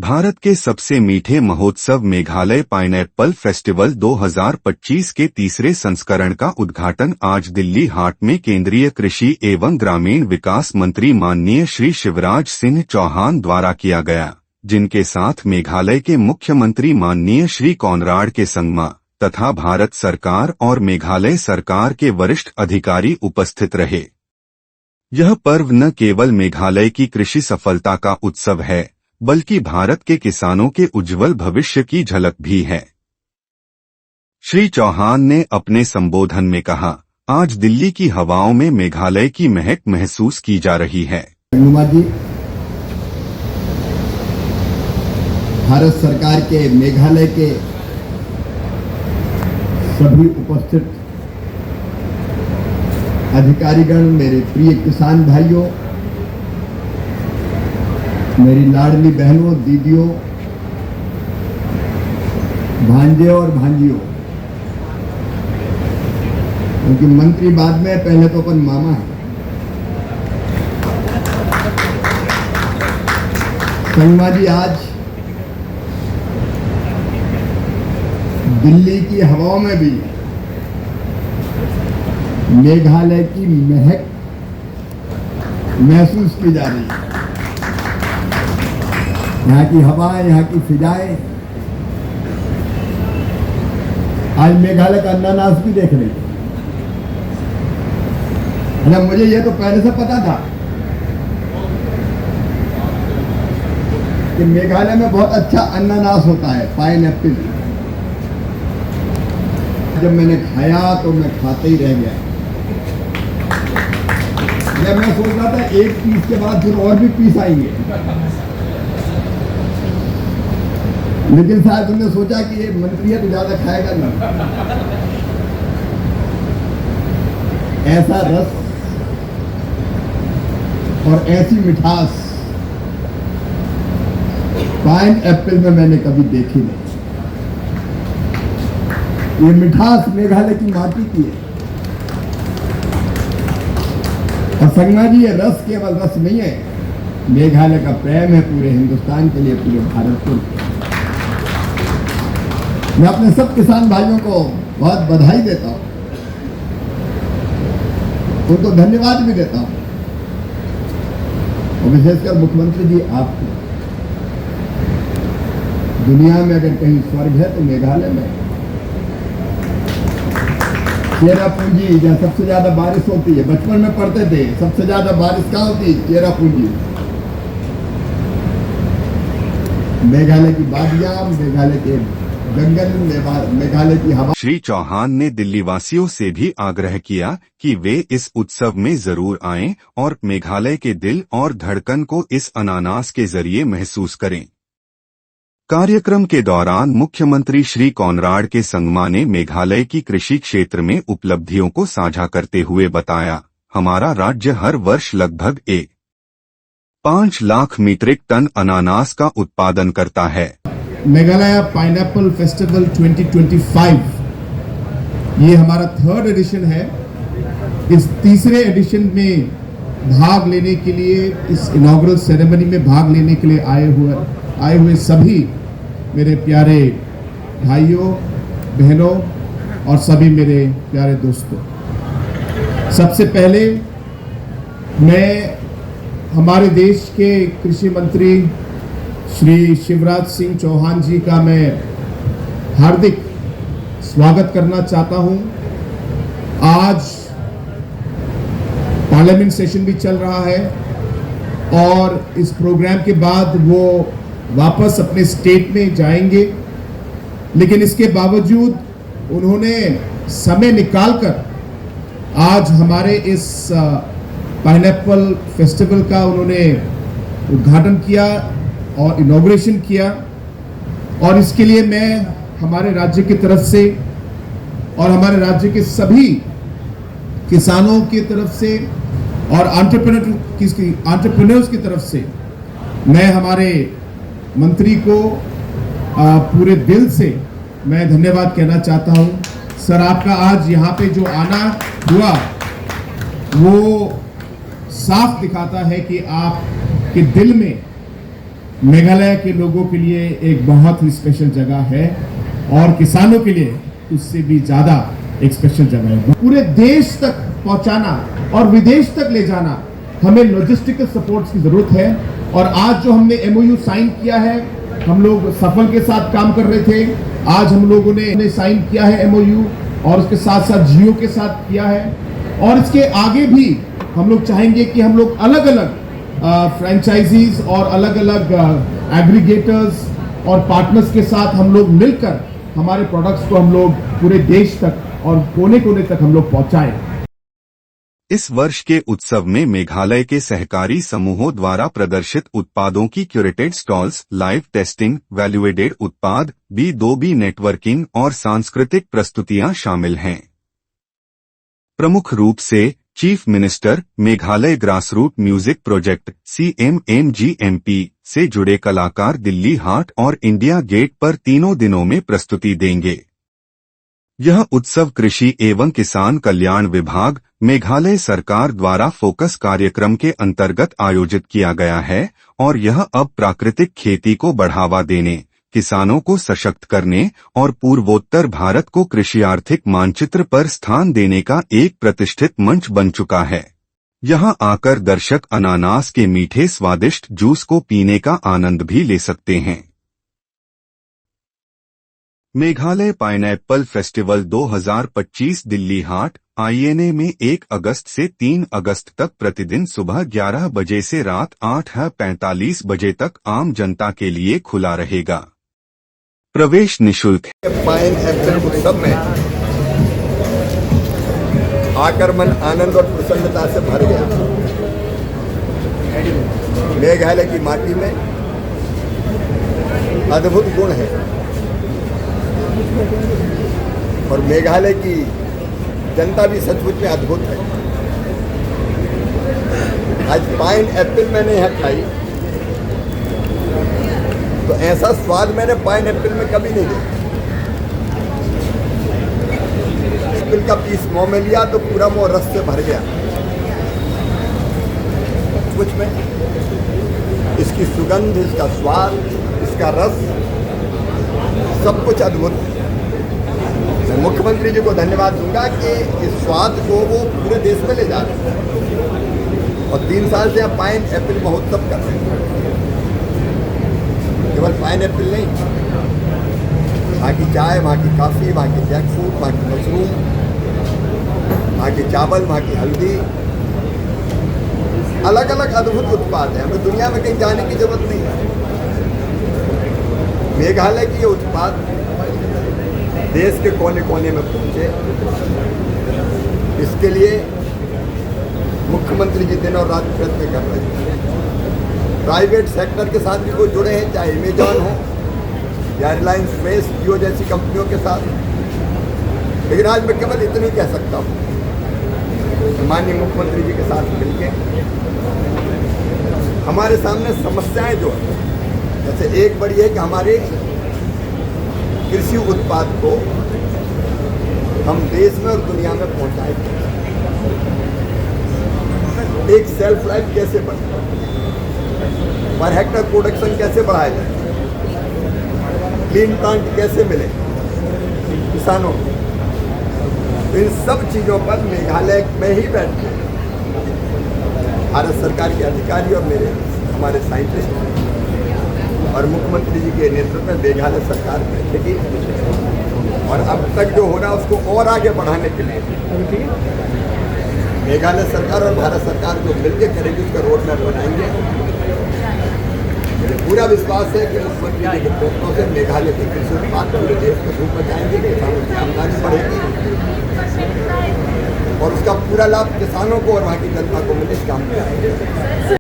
भारत के सबसे मीठे महोत्सव मेघालय पाइनएप्पल फेस्टिवल 2025 के तीसरे संस्करण का उद्घाटन आज दिल्ली हाट में केंद्रीय कृषि एवं ग्रामीण विकास मंत्री माननीय श्री शिवराज सिंह चौहान द्वारा किया गया, जिनके साथ मेघालय के मुख्यमंत्री माननीय श्री कॉनराड के संगमा तथा भारत सरकार और मेघालय सरकार के वरिष्ठ अधिकारी उपस्थित रहे। यह पर्व न केवल मेघालय की कृषि सफलता का उत्सव है, बल्कि भारत के किसानों के उज्जवल भविष्य की झलक भी है। श्री चौहान ने अपने संबोधन में कहा, आज दिल्ली की हवाओं में मेघालय की महक महसूस की जा रही है। भारत सरकार के मेघालय के सभी उपस्थित अधिकारीगण, मेरे प्रिय किसान भाइयों, मेरी लाडली बहनों, दीदियों, भांजे और भांजियों, क्योंकि मंत्री बाद में, पहले तो अपन मामा है। संगमा जी, आज दिल्ली की हवाओं में भी मेघालय की महक महसूस की जा रही है। यहाँ की हवाएं, यहाँ की फिजाएं, आज मेघालय का अनानास भी देख रही है। मुझे ये तो पहले से पता था कि मेघालय में बहुत अच्छा अनानास होता है, पाइनएप्पल। जब मैंने खाया तो मैं खाते ही रह गया। जब मैं सोच रहा था एक पीस के बाद फिर और भी पीस आएंगे, लेकिन शायद तुमने सोचा कि ये मंत्री है तो ज्यादा खाएगा ना। ऐसा रस और ऐसी मिठास पाइनएप्पल में मैंने कभी देखी नहीं। ये मिठास मेघालय की माटी की है। और संगमा जी, ये रस केवल रस नहीं है, मेघालय का प्रेम है पूरे हिंदुस्तान के लिए, पूरे भारत को। मैं अपने सब किसान भाइयों को बहुत बधाई देता हूं, उनको धन्यवाद भी देता हूं, और विशेषकर मुख्यमंत्री जी आपको। दुनिया में अगर कहीं स्वर्ग है तो मेघालय में। चेरापूंजी, जहाँ सबसे ज्यादा बारिश होती है, बचपन में पढ़ते थे सबसे ज्यादा बारिश कहाँ होती है? चेरापूंजी। मेघालय की वादियां, मेघालय के जंगल, मेघालय की हवा। श्री चौहान ने दिल्ली वासियों से भी आग्रह किया कि वे इस उत्सव में जरूर आएं और मेघालय के दिल और धड़कन को इस अनानास के जरिए महसूस करें। कार्यक्रम के दौरान मुख्यमंत्री श्री कॉनराड के संगमा ने मेघालय की कृषि क्षेत्र में उपलब्धियों को साझा करते हुए बताया, हमारा राज्य हर वर्ष लगभग 5 लाख मीट्रिक टन अनानास का उत्पादन करता है। मेघालय पाइनएप्पल फेस्टिवल 2025 ये हमारा 3rd एडिशन है। इस तीसरे एडिशन में भाग लेने के लिए, इस इनॉग्रल सेरेमनी में भाग लेने के लिए आए हुए सभी मेरे प्यारे भाइयों, बहनों और सभी मेरे प्यारे दोस्तों, सबसे पहले मैं हमारे देश के कृषि मंत्री श्री शिवराज सिंह चौहान जी का मैं हार्दिक स्वागत करना चाहता हूं। आज पार्लियामेंट सेशन भी चल रहा है और इस प्रोग्राम के बाद वो वापस अपने स्टेट में जाएंगे, लेकिन इसके बावजूद उन्होंने समय निकालकर आज हमारे इस पाइनएप्पल फेस्टिवल का उन्होंने उद्घाटन किया और इनॉग्रेशन किया। और इसके लिए मैं हमारे राज्य की तरफ से और हमारे राज्य के सभी किसानों की तरफ से और एंटरप्रेन्योर्स की तरफ से मैं हमारे मंत्री को पूरे दिल से मैं धन्यवाद कहना चाहता हूं। सर, आपका आज यहाँ पे जो आना हुआ वो साफ दिखाता है कि आपके दिल में मेघालय के लोगों के लिए एक बहुत ही स्पेशल जगह है और किसानों के लिए उससे भी ज्यादा एक स्पेशल जगह है। पूरे देश तक पहुंचाना और विदेश तक ले जाना, हमें लॉजिस्टिकल सपोर्ट की जरूरत है। और आज जो हमने एमओयू साइन किया है, हम लोग सफल के साथ काम कर रहे थे, आज हम लोगों ने साइन किया है एमओयू और उसके साथ साथ जियो के साथ किया है। और इसके आगे भी हम लोग चाहेंगे कि हम लोग अलग अलग फ्रेंचाइजीज और अलग अलग एग्रीगेटर्स और पार्टनर्स के साथ हम लोग मिलकर हमारे प्रोडक्ट्स को हम लोग पूरे देश तक और कोने कोने तक हम लोग पहुंचाएं। इस वर्ष के उत्सव में मेघालय के सहकारी समूहों द्वारा प्रदर्शित उत्पादों की क्यूरेटेड स्टॉल्स, लाइव टेस्टिंग, वैल्यूएडेड उत्पाद, B2B नेटवर्किंग और सांस्कृतिक प्रस्तुतियां शामिल हैं। प्रमुख रूप से chief minister Meghalaya grassroot music project CMMGMP से जुड़े कलाकार दिल्ली हाट और इंडिया गेट पर तीनों दिनों में प्रस्तुति देंगे। यह उत्सव कृषि एवं किसान कल्याण विभाग, मेघालय सरकार द्वारा फोकस कार्यक्रम के अंतर्गत आयोजित किया गया है और यह अब प्राकृतिक खेती को बढ़ावा देने, किसानों को सशक्त करने और पूर्वोत्तर भारत को कृषि आर्थिक मानचित्र पर स्थान देने का एक प्रतिष्ठित मंच बन चुका है। यहां आकर दर्शक अनानास के मीठे स्वादिष्ट जूस को पीने का आनंद भी ले सकते हैं। मेघालय पाइनएप्पल फेस्टिवल 2025 दिल्ली हाट INA में 1 अगस्त से 3 अगस्त तक प्रतिदिन सुबह 11 बजे से रात 8:45 बजे तक आम जनता के लिए खुला रहेगा। प्रवेश निशुल्क है। पाइन एप्पल उत्सव में आकर मन आनंद और प्रसन्नता से भर गया। मेघालय की माटी में अद्भुत गुण है और मेघालय की जनता भी सचमुच में अद्भुत है। आज पाइन एप्पल मैंने यहाँ खाई तो ऐसा स्वाद मैंने पाइन एप्पल में कभी नहीं देखा। एप्पल का पीस मुंह में लिया तो पूरा मुंह रस से भर गया। कुछ में इसकी सुगंध, इसका स्वाद, इसका रस, सब कुछ अद्भुत है। मैं मुख्यमंत्री जी को धन्यवाद दूंगा कि इस स्वाद को वो पूरे देश में ले जा रहे हैं और 3 साल से आप पाइन एप्पल महोत्सव कर रहे हैं। केवल पाइन एप्पल नहीं, वहाँ की चाय, वहाँ की कॉफ़ी, वहाँ की जैक फ्रूट, वहाँ की मशरूम, वहाँ के चावल, वहाँ की हल्दी, अलग अलग अद्भुत उत्पाद हैं। हमें दुनिया में कहीं जाने की जरूरत नहीं है। मेघालय की ये उत्पाद देश के कोने कोने में पहुँचे, इसके लिए मुख्यमंत्री जी दिन और रात प्रयत्न कर रहे हैं। प्राइवेट सेक्टर के साथ भी वो जुड़े हैं, चाहे अमेजॉन हो या रिलायंस फ्रेश, जियो जैसी कंपनियों के साथ। लेकिन आज मैं केवल इतना ही कह सकता हूँ, माननीय मुख्यमंत्री जी के साथ मिलकर हमारे सामने समस्याएं जो है, जैसे एक बड़ी है कि हमारे कृषि उत्पाद को हम देश में और दुनिया में पहुंचाएं। एक सेल्फ लाइफ कैसे बढ़े, पर हेक्टर प्रोडक्शन कैसे बढ़ाया जाए, क्लीन प्लांट कैसे मिले किसानों को। इन सब चीज़ों पर मेघालय में ही बैठे भारत सरकार के अधिकारी और हमारे साइंटिस्ट और मुख्यमंत्री जी के नेतृत्व में मेघालय सरकार बैठेगी और अब तक जो हो रहा है उसको और आगे बढ़ाने के लिए मेघालय सरकार और भारत सरकार जो मिलकर करेगी, उसका रोड मैप बनाएंगे। मुझे पूरा विश्वास है कि मुख्यमंत्री जी के प्रयत्नों से मेघालय के कृषि उत्पाद पूरे देश में धूप बचाएंगे, किसानों की आमदनी बढ़ेगी और उसका पूरा लाभ किसानों को और वहाँ की जनता को मिले, इस काम में आएंगे।